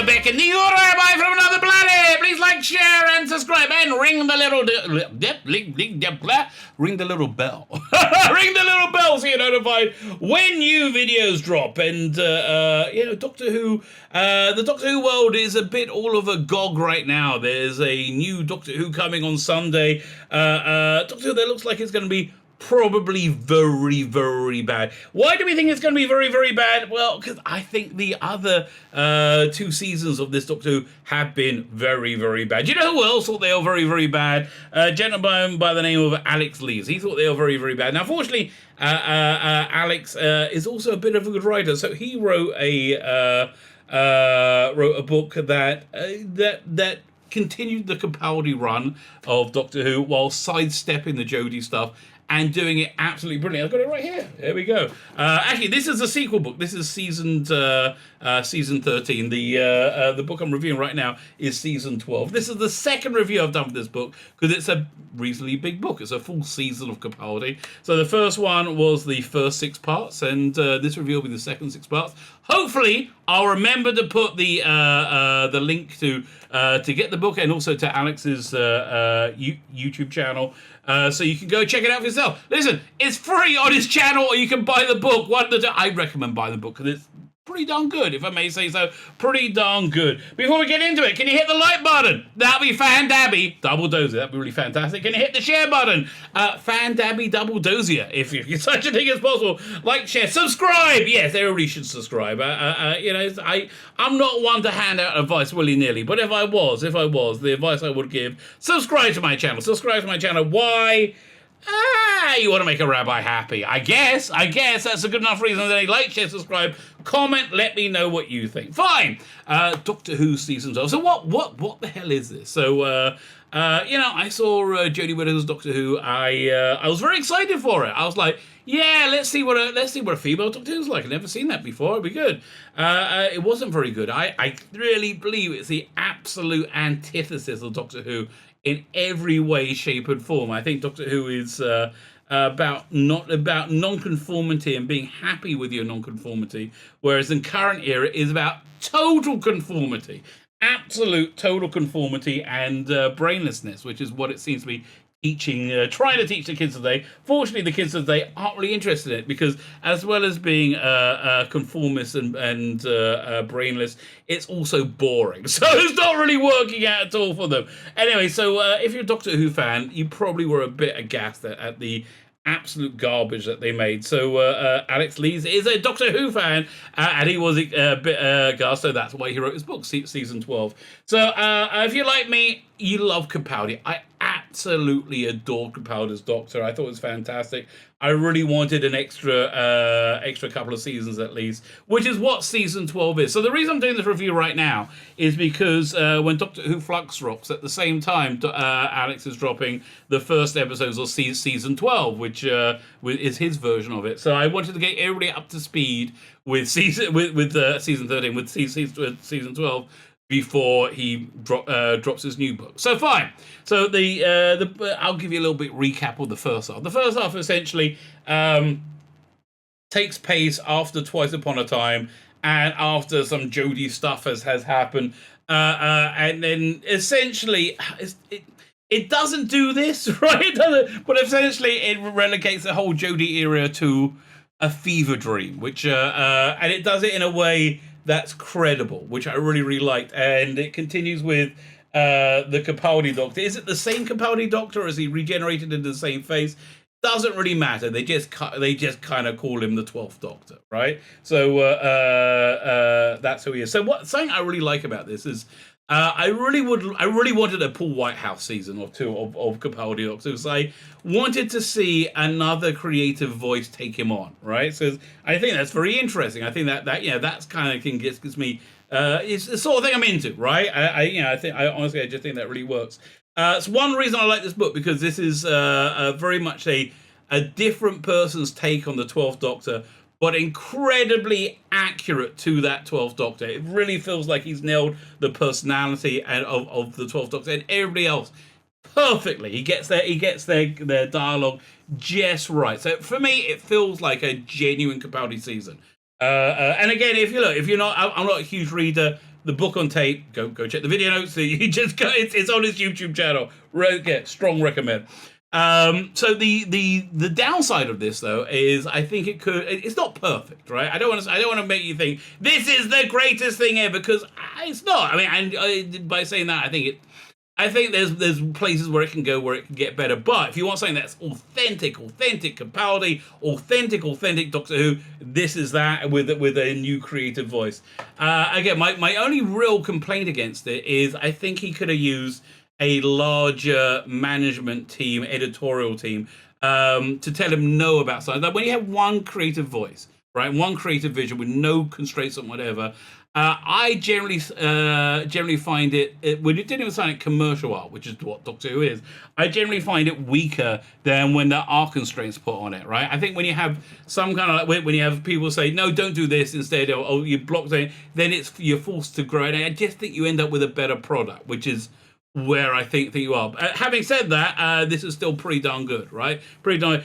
Lebetkin, the Rabbi from another planet. Please like, share, and subscribe, and ring the little ring the little bell. Ring the little bell so you're notified when new videos drop. And Doctor Who, the Doctor Who world is a bit all of agog right now. There's a new Doctor Who coming on Sunday. Doctor Who that looks like it's going to be probably very, very bad. Why do we think it's going to be very, very bad? Well, because I think the other 2 seasons of this Doctor Who have been very, very bad. You know who else thought they were very, very bad? A gentleman by the name of Alex Lees. He thought they were very, very bad. Now, fortunately, Alex is also a bit of a good writer, so he wrote a book that continued the Capaldi run of Doctor Who while sidestepping the Jodie stuff and doing it absolutely brilliant. I've got it right here. There we go. Actually, this is a sequel book. This is season 13. The book I'm reviewing right now is season 12. This is the second review I've done for this book because it's a reasonably big book. It's a full season of Capaldi. So the first one was the first 6 parts, and this review will be the second 6 parts. Hopefully, I'll remember to put the link to get the book and also to Alex's YouTube channel. So you can go check it out for yourself. Listen, it's free on his channel, or you can buy the book. I recommend buying the book because it's pretty darn good, if I may say so. Pretty darn good. Before we get into it, can you hit the like button? That'll be fan-dabby. Double dozier. That'd be really fantastic. Can you hit the share button? Fan-dabby double dozier, if such a thing as possible. Like, share, subscribe. Yes, everybody should subscribe. I'm not one to hand out advice willy-nilly, but if I was, the advice I would give, subscribe to my channel. Why? You want to make a rabbi happy. I guess that's a good enough reason. Then like, share, subscribe, comment, let me know what you think. Fine. Doctor Who season 12. So what the hell is this? So I saw Jodie Whittaker's Doctor Who. I was very excited for it. I was like, yeah, let's see what a female Doctor Who's like. I've never seen that before. It'll be good. It wasn't very good. I really believe it's the absolute antithesis of Doctor Who in every way, shape, and form. I think Doctor Who is about non-conformity and being happy with your non-conformity, whereas in current era is about total conformity, absolute total conformity and brainlessness, which is what it seems to be trying to teach the kids today. Fortunately, the kids today aren't really interested in it because, as well as being conformist and brainless, it's also boring. So it's not really working out at all for them. Anyway, so if you're a Doctor Who fan, you probably were a bit aghast at the absolute garbage that they made. So Alex Lees is a Doctor Who fan, and he was a bit aghast, so that's why he wrote his book, season 12. So if you're like me, you love Capaldi. I absolutely adored Capaldi's Doctor. I thought it was fantastic. I really wanted an extra couple of seasons at least, which is what season 12 is. So the reason I'm doing this review right now is because when Doctor Who Flux drops, at the same time Alex is dropping the first episodes of season 12, which is his version of it. So I wanted to get everybody up to speed with season 13, with season 12, before he drops his new book. So fine. So I'll give you a little bit recap of the first half. The first half essentially takes place after Twice Upon a Time and after some Jodie stuff has happened, and then essentially it doesn't do this, right? It doesn't, but essentially it relegates the whole Jodie era to a fever dream, which and it does it in a way that's credible, which I really, really liked. And it continues with the Capaldi Doctor. Is it the same Capaldi Doctor, or is he regenerated into the same face? Doesn't really matter. They just kind of call him the 12th Doctor, right? So that's who he is. So something I really like about this is I really wanted a Paul Whitehouse season or 2 of Capaldi Doctor, because I wanted to see another creative voice take him on, right? So I think that's very interesting. I think that's kind of gives me it's the sort of thing I'm into, right? I just think that really works. It's one reason I like this book, because this is very much a different person's take on the 12th Doctor, but incredibly accurate to that 12th Doctor. It really feels like he's nailed the personality of the 12th Doctor and everybody else perfectly. He gets their dialogue just right. So for me, it feels like a genuine Capaldi season. And again, if you're not, I'm not a huge reader. the book on tape, go check the video notes. You just go, it's on his YouTube channel. Strong recommend. So the downside of this though is I think it's not perfect, right? I don't want to make you think this is the greatest thing ever, because it's not. I mean, and by saying that, I think there's places where it can go where it can get better. But if you want something that's authentic Capaldi, authentic Doctor Who, this is that with a new creative voice. Again, my only real complaint against it is I think he could have used a larger management team, editorial team, to tell him no about something. Like when you have one creative voice, right, one creative vision with no constraints on whatever, I generally find it when it didn't even sound like commercial art, which is what Doctor Who is. I generally find it weaker than when there are constraints put on it, right? I think when you have some kind of when you have people say no, don't do this instead, or you block it, then you're forced to grow. And I just think you end up with a better product, which is where I think you are. Having said that, this is still pretty darn good, right? Pretty darn.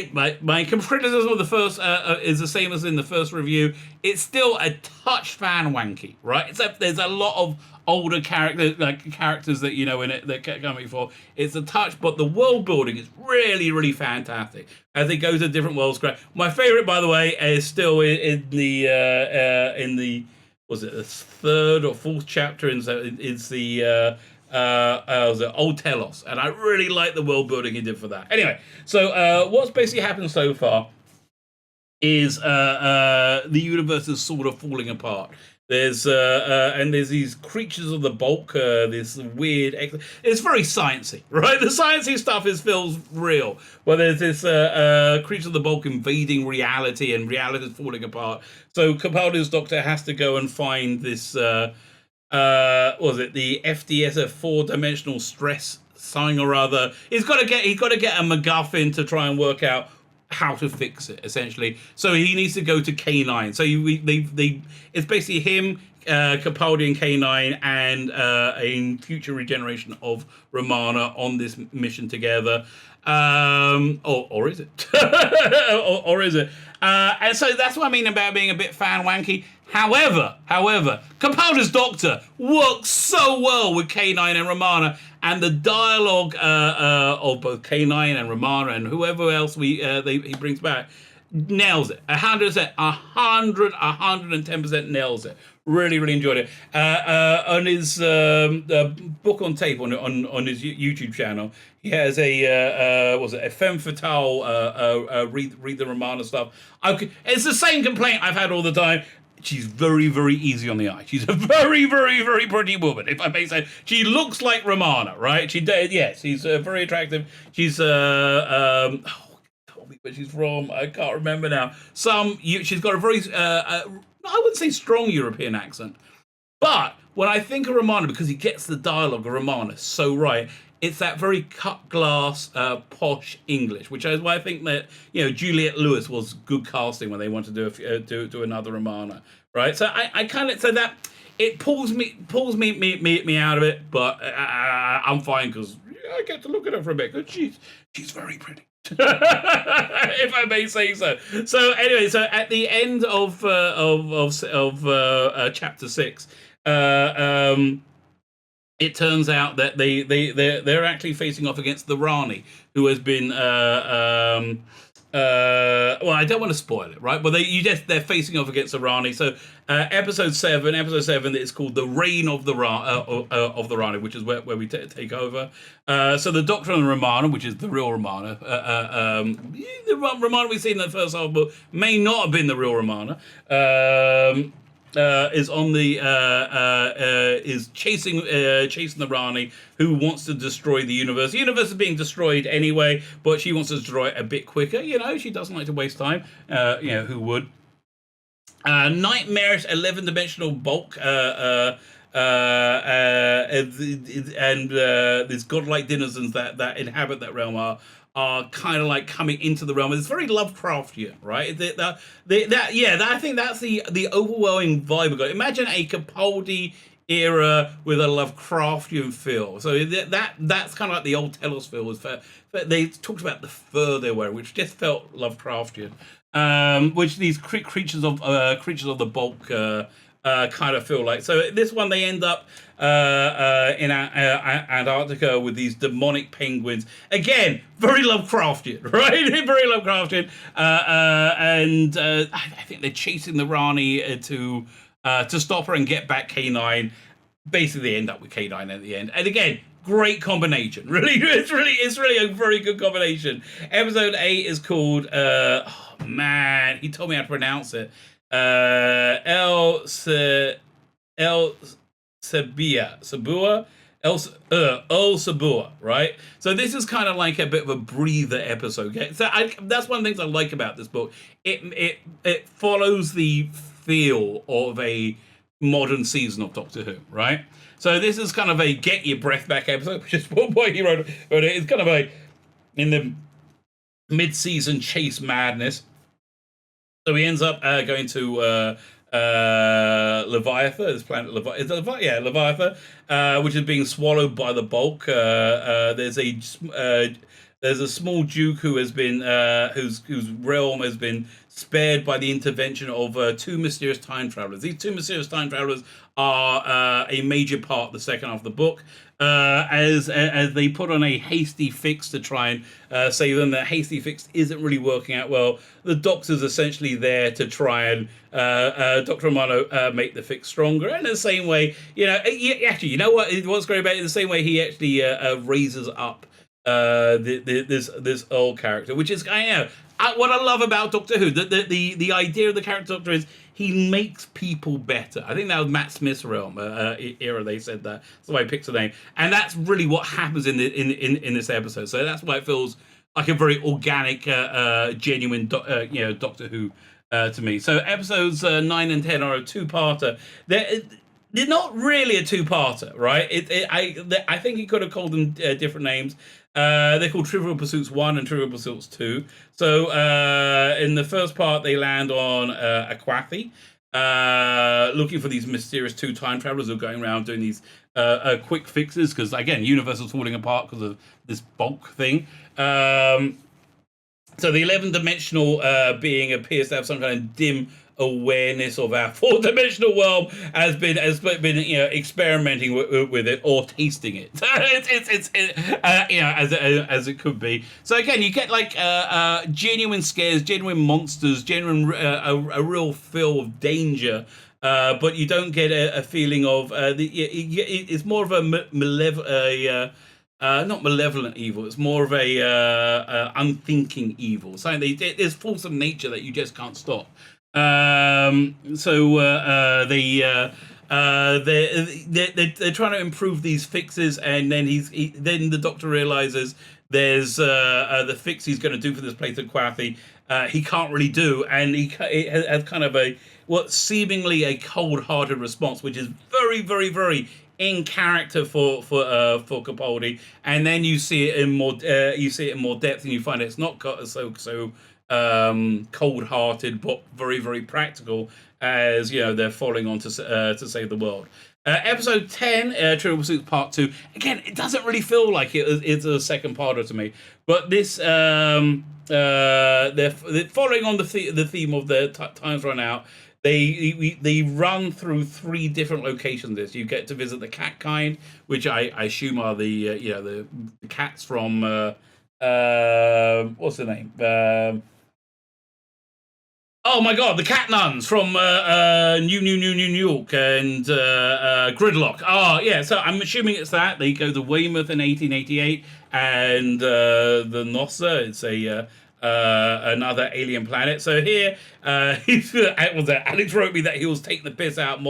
My criticism of the first is the same as in the first review. It's still a touch fan wanky, right? There's a lot of older characters that you know in it that come before. It's a touch, but the world building is really fantastic as it goes to different worlds. My favorite, by the way, is still in the was it the third or fourth chapter? It's the was it Old Telos, and I really like the world building he did for that. Anyway, so what's basically happened so far is the universe is sort of falling apart. There's these creatures of the bulk, this weird. It's very sciencey, right? The sciencey stuff feels real. Well, there's this creature of the bulk invading reality, and reality is falling apart. So Capaldi's Doctor has to go and find this. Was it the FDS, a 4-dimensional stress sign or other? He's got to get a MacGuffin to try and work out how to fix it, essentially. So he needs to go to K9. So it's basically him, Capaldi and K9, and a future regeneration of Romana on this mission together. Or is it? or is it? And so that's what I mean about being a bit fan wanky. However, Capaldi's Doctor works so well with K9 and Romana, and the dialogue of both K9 and Romana and whoever else he brings back nails it. 100%, 110% nails it. Really enjoyed it. On his book on tape on his YouTube channel, he has a femme fatale read the Romana stuff. It's the same complaint I've had all the time. She's very easy on the eye. She's a very pretty woman, if I may say. She looks like Romana, right? Yes, she's very attractive. She's where she's from, I can't remember now. She's got a very I wouldn't say strong European accent, but when I think of Romana, because he gets the dialogue of Romana so right, it's that very cut glass, posh English, which is why I think that Juliette Lewis was good casting when they wanted to do another Romana, right? So I kind of that it pulls me out of it, but I'm fine because I get to look at her for a bit because she's very pretty. If I may say so. So anyway, so at the end of chapter 6, it turns out that they're actually facing off against the Rani, who has been well, I don't want to spoil it, right? But they're facing off against the Rani. So episode 7 is called The Reign of the Rani, which is where we take over. So the Doctor and the Romana, which is the real Romana, the Romana we've seen in the first half book may not have been the real Romana. Is on the is chasing the Rani, who wants to destroy the universe. The universe is being destroyed anyway, but she wants to destroy it a bit quicker. She doesn't like to waste time. Who would? Nightmarish 11-dimensional bulk. And these godlike denizens that inhabit that realm are kind of like coming into the realm. It's very Lovecraftian, right? I think that's the overwhelming vibe of it. Imagine a Capaldi era with a Lovecraftian feel. So that's kind of like the old Telos feel. They talked about the fur they were, which just felt Lovecraftian. Which these creatures of the bulk kind of feel like. So this one, they end up in Antarctica with these demonic penguins. Again, very Lovecraftian, right? Very Lovecraftian. And I think they're chasing the Rani to stop her and get back K9. Basically, they end up with K9 at the end. And again, great combination. Really, it's really a very good combination. Episode 8 is called oh man, he told me how to pronounce it. El Sabua, El Sabua, right? So this is kind of like a bit of a breather episode. Okay? So that's one of the things I like about this book. It follows the feel of a modern season of Doctor Who, right? So this is kind of a get your breath back episode, which is what he wrote it. It's kind of a in the mid-season chase madness. So he ends up going to Leviathan, this planet Leviathan, which is being swallowed by the bulk. There's a small Duke who has been whose realm has been spared by the intervention of two mysterious time travelers. These two mysterious time travelers are a major part of the second half of the book. As they put on a hasty fix to try and save them. That hasty fix isn't really working out well. The Doctor's essentially there to try and Dr. Romano make the fix stronger. And in the same way, actually, you know what? What's great about it? In the same way, he actually raises up this old character, which is what I love about Doctor Who. The idea of the character Doctor is he makes people better. I think that was Matt Smith's realm era. They said that. That's why I picked the name, and that's really what happens in this episode. So that's why it feels like a very organic, genuine, Doctor Who to me. So episodes 9 and 10 are a two-parter. They're not really a two-parter, right? I think he could have called them different names. They're called Trivial Pursuits 1 and Trivial Pursuits 2. So in the first part, they land on Aquathi, looking for these mysterious two time travelers who are going around doing these quick fixes, because, again, Universal's falling apart because of this bulk thing. So the 11-dimensional being appears to have some kind of dim awareness of our four-dimensional world, has been experimenting with it or tasting it. As it could be. So again, you get like genuine scares, genuine monsters, genuine a real feel of danger. But you don't get a feeling of it's more of a not malevolent evil. It's more of a unthinking evil. So there's force of nature that you just can't stop. They're trying to improve these fixes, and then then the Doctor realizes there's the fix he's going to do for this place at Quathy he can't really do, and he has kind of seemingly a cold-hearted response, which is very, very, very in character for Capaldi. And then you see it in more depth, and you find it's not so cold-hearted, but very, very practical, as they're falling on to save the world. Episode 10, Trivial Pursuit Part 2. Again, it doesn't really feel like it's a second parter to me, but this they're following on the theme of the times run out. They run through 3 different locations. You get to visit the cat kind, which I assume are the cats from what's the name? Oh my God, the cat nuns from New York and Gridlock. Oh yeah, so I'm assuming it's that. They go to Weymouth in 1888, and the Nossa. It's another alien planet. So here, Alex wrote me that he was taking the piss out of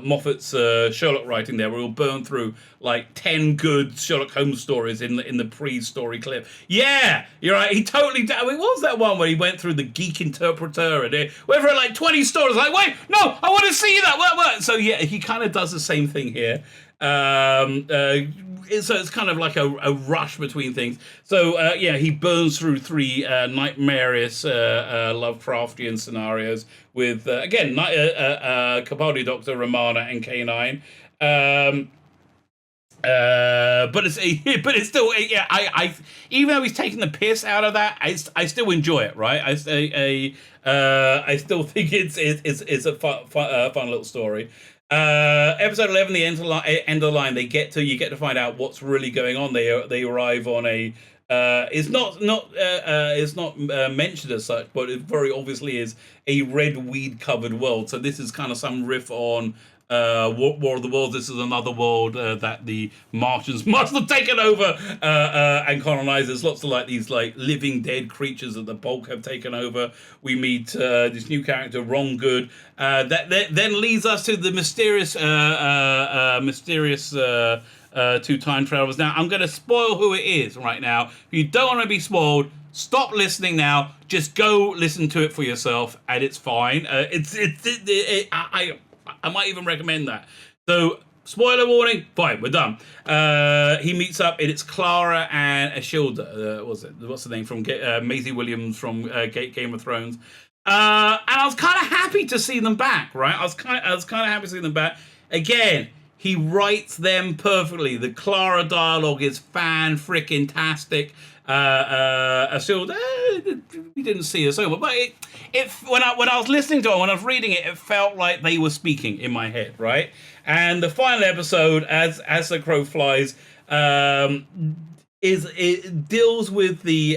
Moffat's Sherlock writing there, where he'll burn through like 10 good Sherlock Holmes stories in the pre-story clip. Yeah, you're right. He totally did. I mean, what was that one where he went through the geek interpreter and went through like 20 stories? Like, wait, no, I want to see that. What? So yeah, he kind of does the same thing here. So it's kind of like a rush between things. So he burns through 3 nightmarish Lovecraftian scenarios with again Capaldi, Doctor, Romana, and K9. But it's still, yeah. I even though he's taking the piss out of that, I still enjoy it, right? I still think it's a fun little story. Episode 11, the end of the line. You get to find out what's really going on. They arrive on a. It's not mentioned as such, but it very obviously is a red weed covered world. So this is kind of some riff on War of the Worlds. This is another world that the Martians must have taken over and colonized. There's lots of these living dead creatures that the Bulk have taken over. We meet this new character, Wrong Good, that then leads us to the mysterious two time travelers. Now I'm going to spoil who it is right now. If you don't want to be spoiled, stop listening now. Just go listen to it for yourself, and it's fine. I might even recommend that. So, spoiler warning. Fine, we're done. He meets up, and it's Clara and Ashilda. What's the name from Maisie Williams from Game of Thrones? And I was kind of happy to see them back. Right, I was kind of happy to see them back again. He writes them perfectly. The Clara dialogue is fan-frickin-tastic. Ashilda, we didn't see her so well, but when I was listening to it, when I was reading it, it felt like they were speaking in my head, right? And the final episode, as the crow flies, it deals with the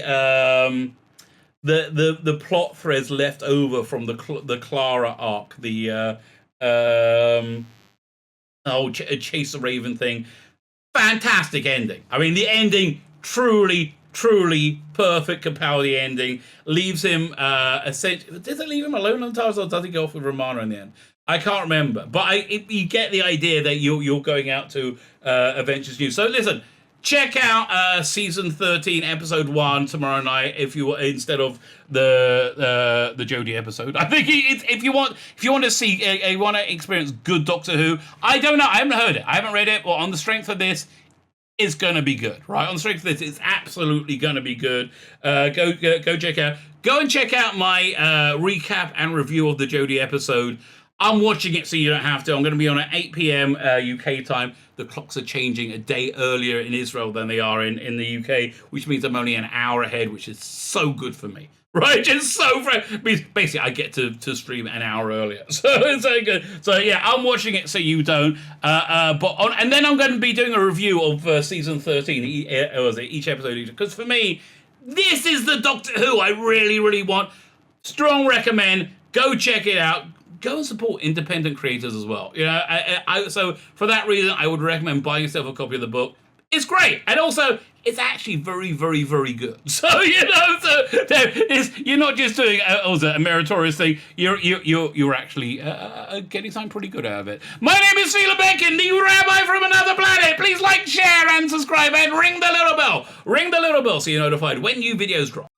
plot threads left over from the Clara arc, Chase the Raven thing. Fantastic ending. I mean, the ending truly perfect. Capaldi ending leaves him essentially. Does it leave him alone on the TARDIS, or does he go off with Romana in the end? I can't remember, but you get the idea that you're going out to Adventures New. So listen, check out season 13, episode 1 tomorrow night. If you instead of the Jodie episode, I think if you want to see want to experience good Doctor Who. I don't know. I haven't heard it. I haven't read it. Well, on the strength of this, it's going to be good, right? On the strength of this, it's absolutely going to be good. Go check out. Go and check out my recap and review of the Jodie episode. I'm watching it so you don't have to. I'm going to be on at 8 p.m. UK time. The clocks are changing a day earlier in Israel than they are in the UK, which means I'm only an hour ahead, which is so good for me. Right, just so basically, I get to stream an hour earlier, so it's so good. So yeah, I'm watching it so you don't. And then I'm going to be doing a review of season 13. Each episode, because for me, this is the Doctor Who I really want. Strong recommend. Go check it out. Go and support independent creators as well. You know, so for that reason, I would recommend buying yourself a copy of the book. It's great, and also it's actually very good. So you're not just doing a meritorious thing. You're actually getting something pretty good out of it. My name is Tzvi Lebetkin, the Rabbi from another planet. Please like, share, and subscribe, and ring the little bell. Ring the little bell so you're notified when new videos drop.